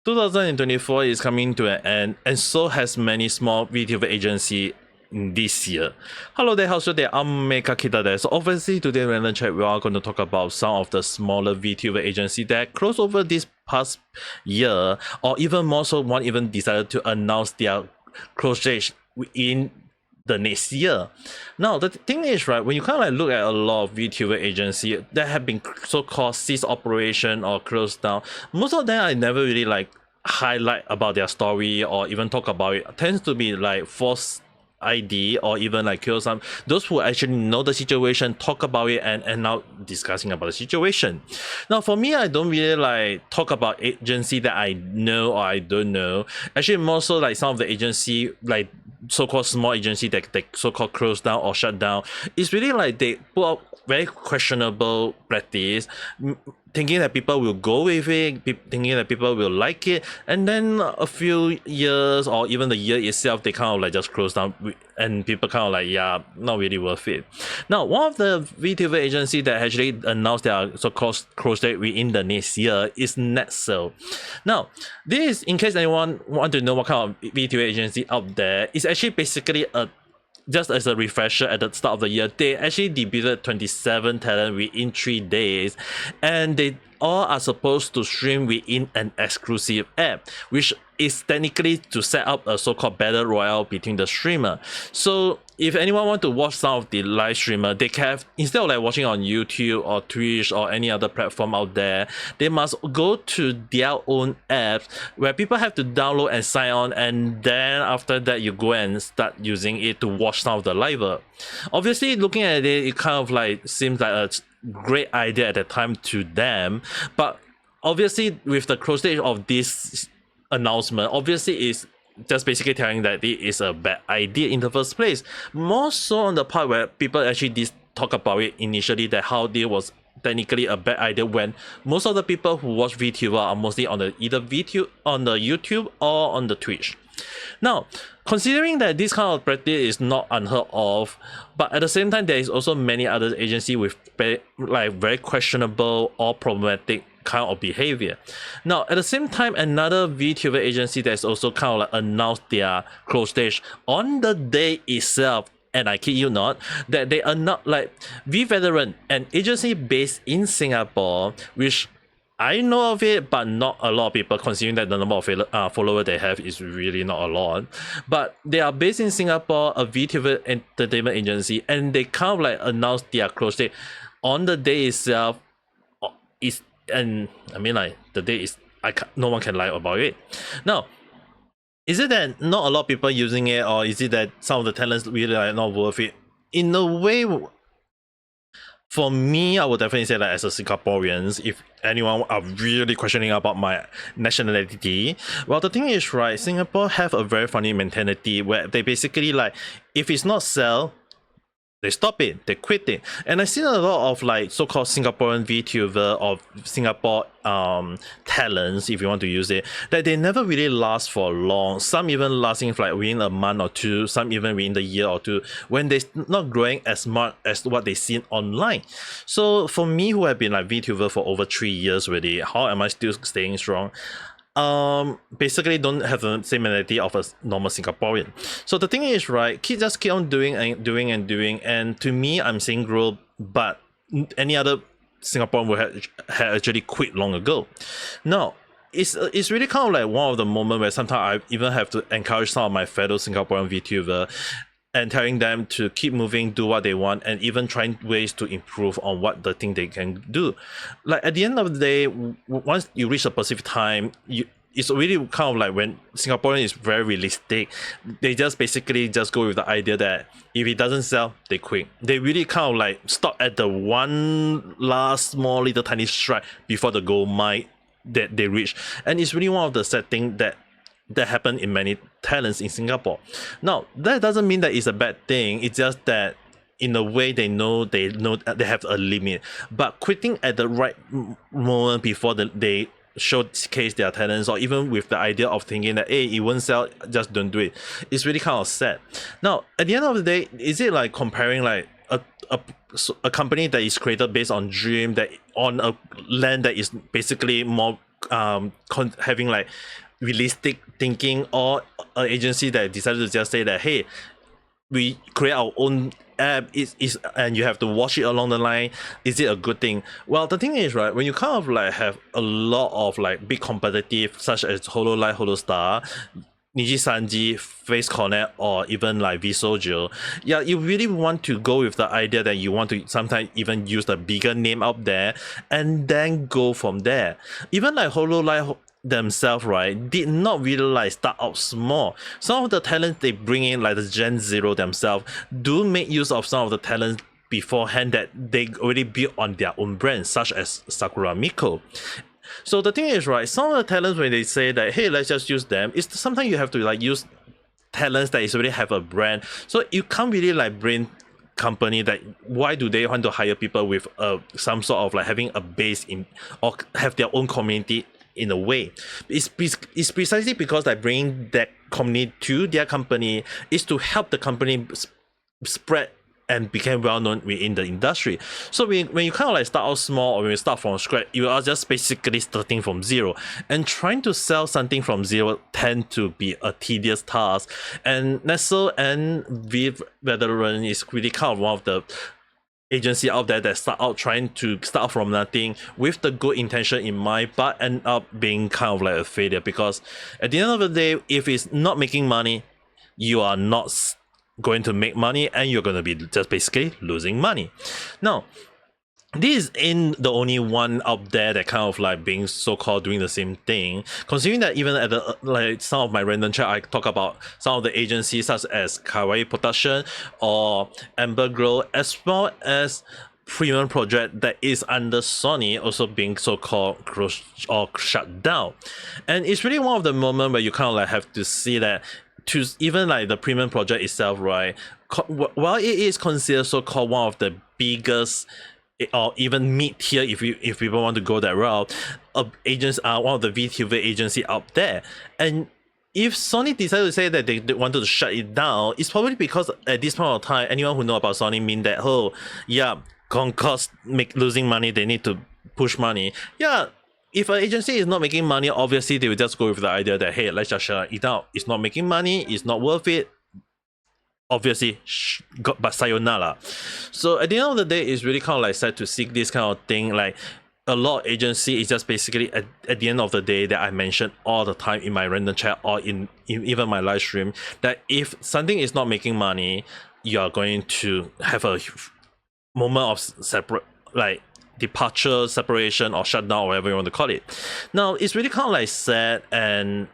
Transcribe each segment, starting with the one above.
2024 is coming to an end, and so has many small Vtuber agency this year. Hello there, how's your day? I'm Ame Gakita there. So obviously today in Random Chat, we are going to talk about some of the smaller Vtuber agency that closed over this past year, or even more so, one even decided to announce their close date in the next year. Now the thing is, right, when you kind of like look at a lot of VTuber agency that have been so-called cease operation or closed down, most of them I never really like highlight about their story or even talk about it. Tends to be like false ID or even like kill some those who actually know the situation, talk about it, and now discussing about the situation. Now for me, I don't really like talk about agency that I know or I don't know. Actually more so like some of the agency, like so-called small agency that they so-called close down or shut down, it's really like they put out very questionable practice, thinking that people will go with it, thinking that people will like it, and then a few years or even the year itself, they kind of like just close down, and people kind of like, yeah, not really worth it. Now, one of the VTuber agency that actually announced their so-called close date within the next year is Netcell. Now, this, in case anyone want to know what kind of VTuber agency out there, is actually basically a, just as a refresher, at the start of the year, they actually debuted 27 talent within 3 days, and they all are supposed to stream within an exclusive app, which is technically to set up a so-called battle royale between the streamer. So if anyone want to watch some of the live streamer, they can have, instead of like watching on YouTube or Twitch or any other platform out there, they must go to their own apps where people have to download and sign on, and then after that you go and start using it to watch some of the live. Obviously looking at it, it kind of like seems like a great idea at the time to them, but obviously with the close date of this announcement, obviously is just basically telling that it is a bad idea in the first place. More so on the part where people actually did talk about it initially, that how it was technically a bad idea, when most of the people who watch VTuber are mostly on the either VTube on the YouTube or on the Twitch. Now, considering that this kind of practice is not unheard of, but at the same time there is also many other agencies with very questionable or problematic kind of behavior. Now at the same time, another VTuber agency that's also kind of like announced their close date on the day itself, and I kid you not, that they are not like Veteran, an agency based in Singapore, which I know of it, but not a lot of people, considering that the number of followers they have is really not a lot. But they are based in Singapore, a VTuber entertainment agency, and they kind of like announced their close date on the day itself. And I mean, like, the day is, no one can lie about it. Now, is it that not a lot of people using it, or is it that some of the talents really are not worth it? In a way, for me, I would definitely say that as a Singaporean, if anyone are really questioning about my nationality, well, the thing is, right, Singapore have a very funny mentality where they basically like, if it's not sell, they stop it, they quit it. And I see a lot of like so-called Singaporean VTuber or Singapore talents, if you want to use it, that they never really last for long. Some even lasting for like within a month or two, some even within the year or two, when they're not growing as much as what they seen online. So for me, who have been like VTuber for over 3 years already, how am I still staying strong? Basically don't have the same mentality of a normal Singaporean. So the thing is, right, just keep on doing and doing and doing, and to me, I'm seeing growth, but any other Singaporean would have actually quit long ago. Now, it's really kind of like one of the moments where sometimes I even have to encourage some of my fellow Singaporean VTuber and telling them to keep moving, do what they want, and even trying ways to improve on what the thing they can do. Like at the end of the day, once you reach a specific time, it's really kind of like when Singaporean is very realistic, they just basically just go with the idea that if it doesn't sell, they quit. They really kind of like stop at the one last small little tiny strike before the goal mine that they reach. And it's really one of the sad things that happen in many talents in Singapore. Now, that doesn't mean that it's a bad thing. It's just that in a way they know they have a limit. But quitting at the right moment before they showcase their talents, or even with the idea of thinking that, hey, it won't sell, just don't do it, it's really kind of sad. Now, at the end of the day, is it like comparing like a company that is created based on dream, that on a land that is basically more having like realistic thinking, or an agency that decided to just say that, hey, we create our own app is and you have to watch it along the line, is it a good thing? Well, the thing is, right, when you kind of like have a lot of like big competitive such as Hololive, Holostar, Niji Sanji, Face Connect, or even like Vsojo, yeah, you really want to go with the idea that you want to sometimes even use the bigger name out there and then go from there. Even like Hololive themselves, right, did not really like start out small. Some of the talents they bring in, like the Gen Zero themselves, do make use of some of the talents beforehand that they already built on their own brand, such as Sakura Miko. So the thing is, right, some of the talents, when they say that, hey, let's just use them, it's sometimes you have to like use talents that is already have a brand. So you can't really like bring company that, why do they want to hire people with some sort of like having a base in or have their own community in a way. It's precisely because like bringing that community to their company is to help the company spread and became well known within the industry. So when you kind of like start out small, or when you start from scratch, you are just basically starting from zero, and trying to sell something from zero tend to be a tedious task. And Nestle and Veteran is really kind of one of the agency out there that start out trying to start from nothing with the good intention in mind, but end up being kind of like a failure, because at the end of the day, if it's not making money, you are not going to make money, and you're going to be just basically losing money. Now, this ain't the only one out there that kind of like being so-called doing the same thing, considering that even at the like some of my random chat, I talk about some of the agencies such as Kawaii Production or Amber Glow, as well as Prism project that is under Sony also being so-called closed or shut down. And it's really one of the moments where you kind of like have to see that, to even like the Prism project itself, right, while it is considered so-called one of the biggest or even mid-tier, if people want to go that route, agents are one of the Vtuber agency out there. And if Sony decided to say that they wanted to shut it down, it's probably because at this point of time, anyone who know about Sony mean that, oh yeah, Concourse losing money, they need to push money. Yeah, if an agency is not making money, obviously they will just go with the idea that, hey, let's just shut it down. It's not making money, it's not worth it. Obviously, but sayonara. So at the end of the day, it's really kind of like sad to see this kind of thing. Like a lot of agency is just basically at the end of the day that I mentioned all the time in my random chat or in even my live stream, that if something is not making money, you are going to have a moment of separate, like departure, separation, or shutdown, or whatever you want to call it. Now, it's really kind of like sad, and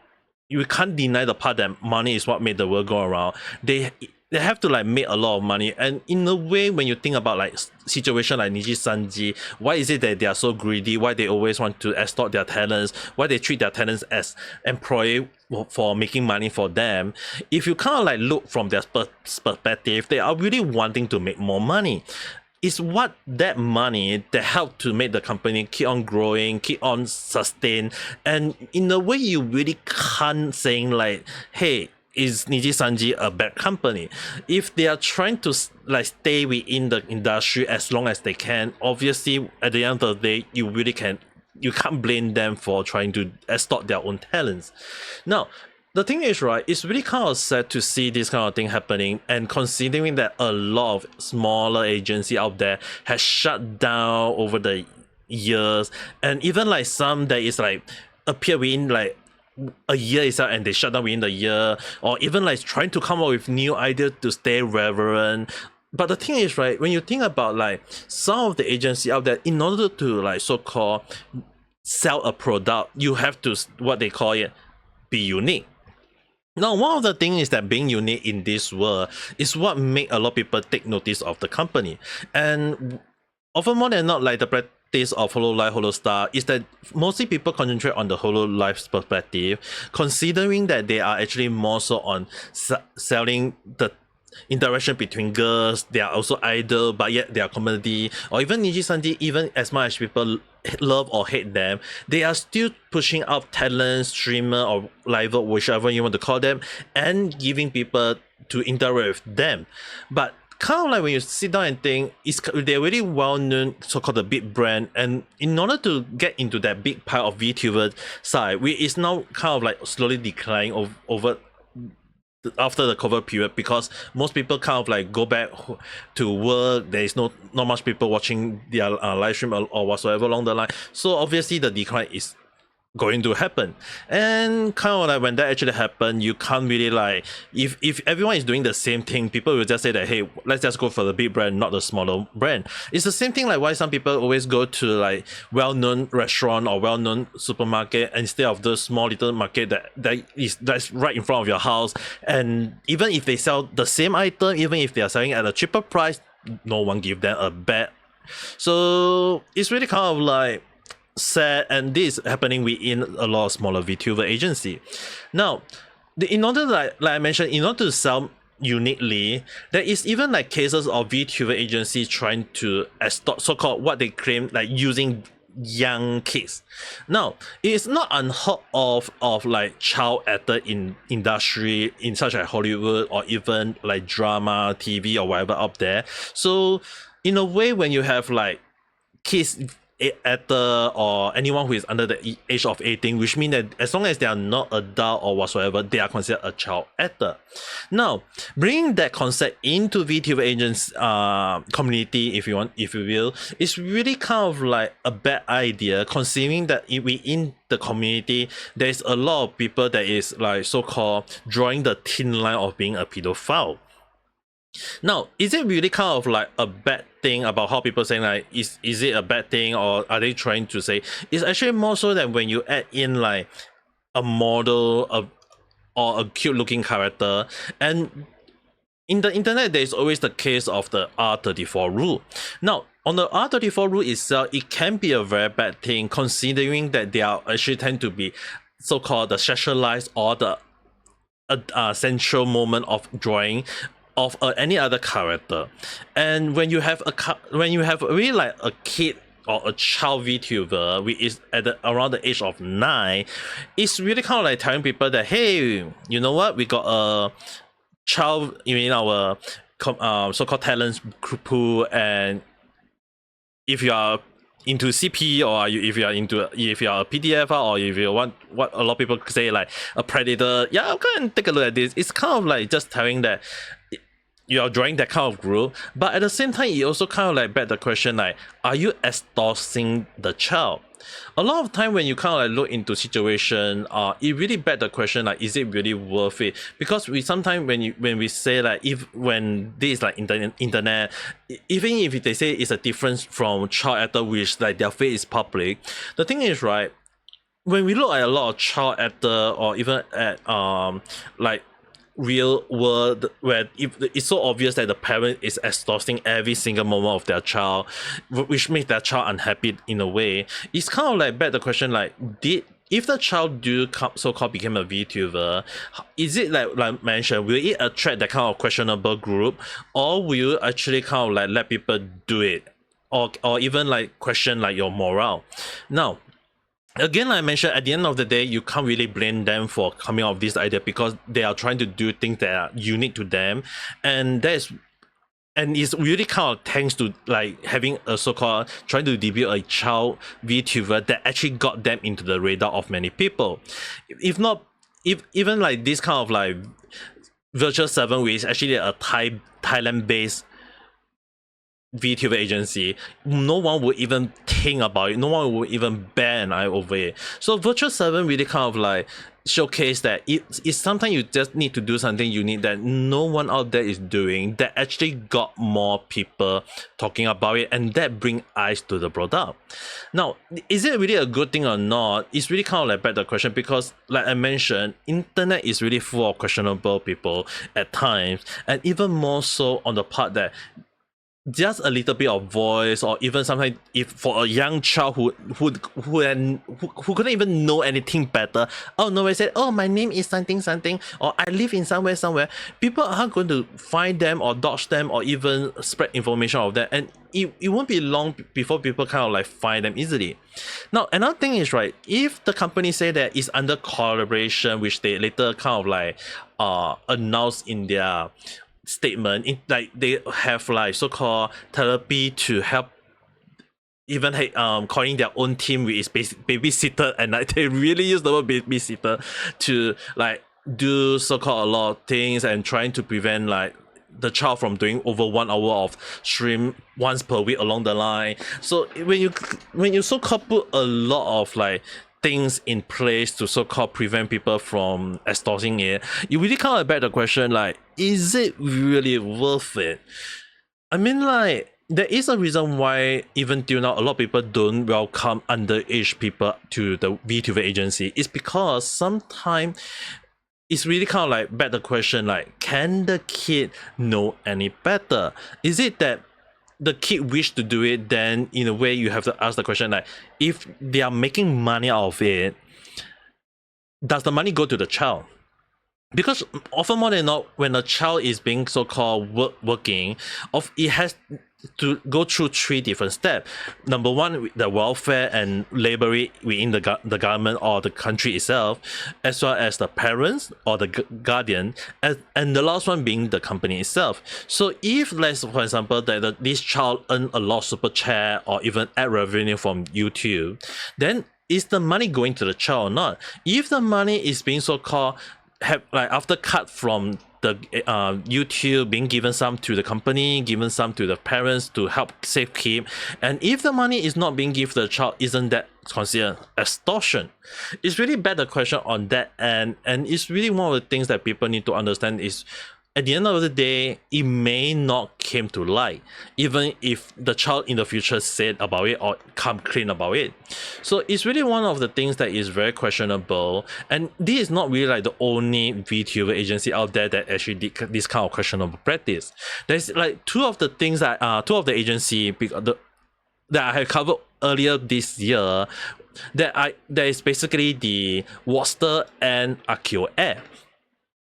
you can't deny the part that money is what made the world go around. They have to like make a lot of money, and in a way, when you think about like situation like Niji Sanji, why is it that they are so greedy? Why they always want to extort their talents? Why they treat their talents as employee for making money for them? If you kind of like look from their perspective, they are really wanting to make more money. It's what that money that helped to make the company keep on growing, keep on sustain, and in a way you really can't saying like, hey, is Niji Sanji a bad company? If they are trying to like stay within the industry as long as they can, obviously at the end of the day, you can't blame them for trying to extort their own talents. Now, the thing is, right, it's really kind of sad to see this kind of thing happening, and considering that a lot of smaller agency out there has shut down over the years, and even like some that is like appear within like a year itself and they shut down within the year, or even like trying to come up with new ideas to stay relevant. But the thing is, right, when you think about like some of the agency out there, in order to like so-called sell a product, you have to, what they call it, be unique. Now, one of the things is that being unique in this world is what make a lot of people take notice of the company. And often more than not, like the practice of Hololive, Holostar is that mostly people concentrate on the Hololive's perspective, considering that they are actually more so on selling the interaction between girls. They are also idol, but yet they are comedy. Or even Niji Sanji, even as much as people love or hate them, they are still pushing out talent, streamer, or live, whichever you want to call them, and giving people to interact with them. But kind of like when you sit down and think, they're really well-known, so-called the big brand, and in order to get into that big pile of VTuber side, it's now kind of like slowly declining over after the COVID period, because most people kind of like go back to work. There is not much people watching their live stream or whatsoever along the line, so obviously the decline is going to happen. And kind of like when that actually happened, you can't really like, if everyone is doing the same thing, people will just say that, hey, let's just go for the big brand, not the smaller brand. It's the same thing like why some people always go to like well-known restaurant or well-known supermarket instead of the small little market that's right in front of your house. And even if they sell the same item, even if they are selling at a cheaper price, no one give them a bet. So it's really kind of like sad, and this is happening within a lot of smaller VTuber agency. Now, in order like I mentioned, in order to sell uniquely, there is even like cases of VTuber agencies trying to extort, so-called what they claim like using young kids. Now, it's not unheard of like child actor in industry in such as Hollywood or even like drama, TV or whatever up there. So in a way, when you have like kids actor or anyone who is under the age of 18, which means that as long as they are not adult or whatsoever, they are considered a child actor. Now, bringing that concept into VTuber agents community, if you will, is really kind of like a bad idea, considering that within the community there's a lot of people that is like so-called drawing the thin line of being a pedophile. Now, is it really kind of like a bad thing about how people saying like, is it a bad thing, or are they trying to say it's actually more so that when you add in like a model or a cute looking character? And in the internet, there's always the case of the R34 rule. Now, on the R34 rule itself, it can be a very bad thing, considering that they are actually tend to be so-called the sexualized or the central moment of drawing of any other character. And when you have really like a kid or a child VTuber which is at around the age of 9, it's really kind of like telling people that, hey, you know what, we got a child in our so-called talents pool, and if you are into CP, or if you are a PDF, or if you want what a lot of people say like a predator, yeah, go and take a look at this. It's kind of like just telling that you are drawing that kind of group, but at the same time, it also kind of like beg the question like, are you extorting the child? A lot of time when you kind of like look into situation, it really beg the question like, is it really worth it? Because we sometimes when we say like, when this is like internet, even if they say it's a difference from child actor which like their face is public, the thing is, right, when we look at a lot of child actor or even at like real world where it's so obvious that the parent is exhausting every single moment of their child, which makes their child unhappy in a way, it's kind of like beg the question like, if the child do so-called become a VTuber, is it like mentioned, will it attract that kind of questionable group, or will you actually kind of like let people do it, or even like question like your morale? Now, again, like I mentioned, at the end of the day, you can't really blame them for coming up with this idea, because they are trying to do things that are unique to them, and it's really kind of thanks to like having a so-called trying to debut a child VTuber that actually got them into the radar of many people. If even like this kind of like Virtual Zeven, which is actually a Thailand-based VTuber agency, no one would even think about it, no one would even bat an eye over it. So Virtual Zeven really kind of like showcase that it's sometimes you just need to do something unique that no one out there is doing, that actually got more people talking about it, and that bring eyes to the product. Now, is it really a good thing or not? It's really kind of like back the question, because like I mentioned, internet is really full of questionable people at times, and even more so on the part that just a little bit of voice, or even sometimes if for a young child who couldn't even know anything better, oh no, they said, oh, my name is something, or I live in somewhere, people aren't going to find them or dodge them or even spread information of that, and it won't be long before people kind of like find them easily. Now, another thing is, right, if the company say that it's under collaboration, which they later kind of like announced in their statement in like they have like so-called therapy to help even calling their own team which is babysitter, and like they really use the word babysitter to like do so-called a lot of things and trying to prevent like the child from doing over 1 hour of stream once per week along the line. So when you so-called put a lot of like things in place to so-called prevent people from extorting it, you really kind of beg the question like, is it really worth it? I mean, like, there is a reason why even till now a lot of people don't welcome underage people to the Vtuber agency. It's because sometimes it's really kind of like beg the question like, can the kid know any better? Is it that the kid wish to do it? Then in a way you have to ask the question like, if they are making money out of it, does the money go to the child? Because often more than not, when a child is being so-called working, it has to go through 3 different steps. Number one, the welfare and labor within the government or the country itself, as well as the parents or the guardian, and the last one being the company itself. So if, let's for example, that this child earn a lot of super chat or even ad revenue from YouTube, then is the money going to the child or not? If the money is being so-called have like after cut from the YouTube, being given some to the company, given some to the parents to help safekeep, and if the money is not being given to the child, isn't that considered extortion? It's really bad the question on that end, and it's really one of the things that people need to understand is, at the end of the day, it may not came to light, even if the child in the future said about it or come clean about it. So it's really one of the things that is very questionable, and this is not really like the only VTuber agency out there that actually did this kind of questionable practice. There's like two of the agency that I have covered earlier this year, that is basically the Wactor and Akio app.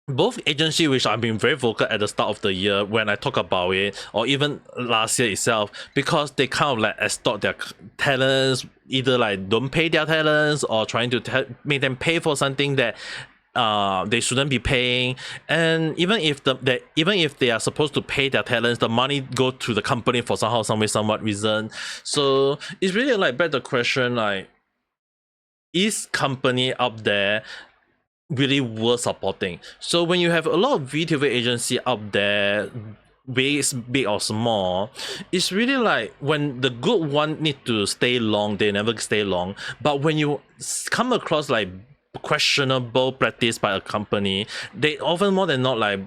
Both agencies which I've been very vocal at the start of the year when I talk about it, or even last year itself, because they kind of like extort their talents, either like don't pay their talents or trying to make them pay for something that they shouldn't be paying. And even if they are supposed to pay their talents, the money go to the company for somewhat reason. So it's really like beg the question like, is company up there really worth supporting? So when you have a lot of VTuber agency out there, big or small, it's really like when the good one need to stay long, they never stay long. But when you come across like questionable practice by a company, they often more than not like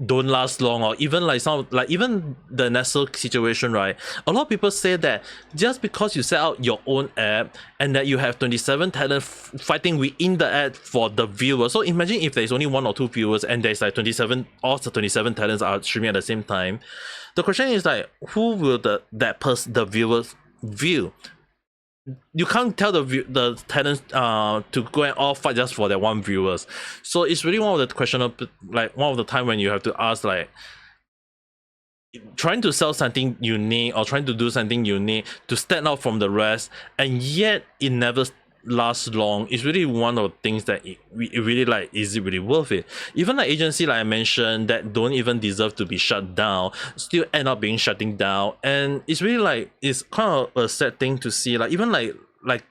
don't last long, or even like even the Nestle situation, right? A lot of people say that just because you set out your own app and that you have 27 talent fighting within the app for the viewer. So imagine if there's only 1 or 2 viewers and there's like 27 talents are streaming at the same time. The question is like, who will the viewers view? You can't tell the talents to go and all fight just for that one viewers. So it's really one of the question of like one of the time when you have to ask like, trying to sell something unique or trying to do something unique to stand out from the rest, and yet it never lasts long. It's really one of the things that it really like, is it really worth it? Even the agency like I mentioned that don't even deserve to be shut down still end up being shutting down, and it's really like, it's kind of a sad thing to see. Like even like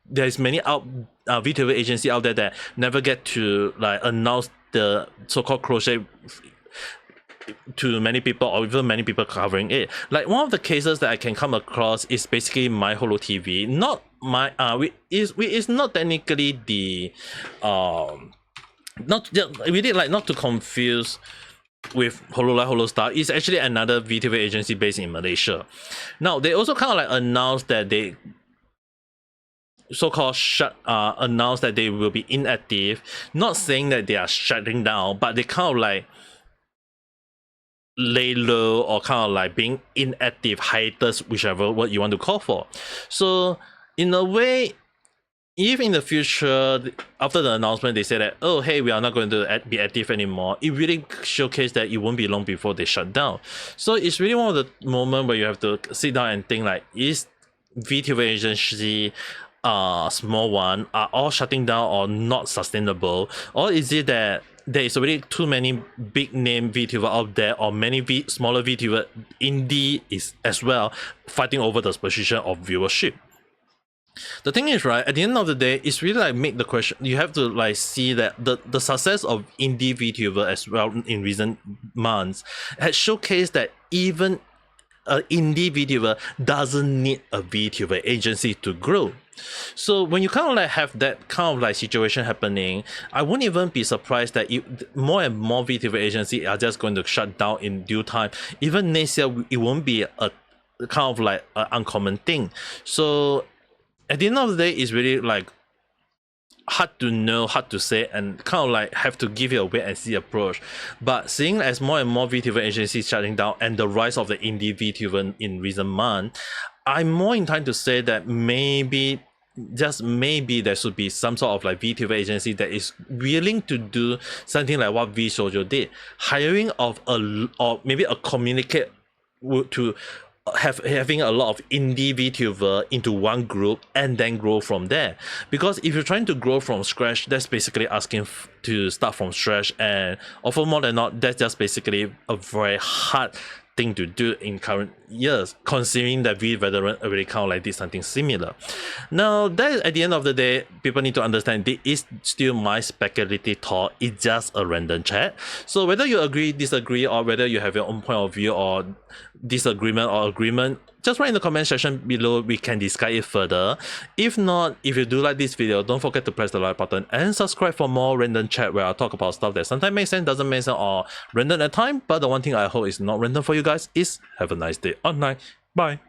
there's many VTuber agency out there that never get to like announce the so-called closure to many people, or even many people covering it. Like one of the cases that I can come across is basically myholotv. Not my it's not technically the not really like, not to confuse with Holostar. It's actually another VTuber agency based in Malaysia. Now they also kind of like announced that they so-called announced that they will be inactive, not saying that they are shutting down, but they kind of like lay low or kind of like being inactive, hiatus, whichever word you want to call for. So in a way, if in the future after the announcement they say that, oh hey, we are not going to be active anymore, it really showcased that it won't be long before they shut down. So it's really one of the moments where you have to sit down and think like, is VTuber agency small one are all shutting down or not sustainable, or is it that there is already too many big name VTuber out there, or many smaller VTuber indie is as well fighting over the position of viewership. The thing is, right, at the end of the day, it's really like make the question, you have to like see that the success of indie VTuber as well in recent months has showcased that even an indie VTuber doesn't need a VTuber agency to grow. So when you kind of like have that kind of like situation happening, I wouldn't even be surprised that more and more VTuber agencies are just going to shut down in due time. Even next year, it won't be a kind of like an uncommon thing. So at the end of the day, it's really like hard to know, hard to say, and kind of like have to give it a wait and see approach. But seeing as more and more VTuber agencies shutting down and the rise of the indie VTuber in recent months, I'm more inclined to say that maybe, just maybe, there should be some sort of like VTuber agency that is willing to do something like what VShojo did, hiring of or maybe a communicate to having a lot of indie VTuber into one group and then grow from there. Because if you're trying to grow from scratch, that's basically asking to start from scratch, and often more than not, that's just basically a very hard thing to do in current years, considering that we veteran already kind of like did something similar. Now, that at the end of the day, people need to understand this is still my speculative thought. It's just a random chat. So whether you agree, disagree, or whether you have your own point of view or disagreement or agreement, just write in the comment section below. We can discuss it further. If not, if you do like this video, don't forget to press the like button and subscribe for more random chat where I talk about stuff that sometimes makes sense, doesn't make sense, or random at time. But the one thing I hope is not random for you guys is have a nice day online. Bye.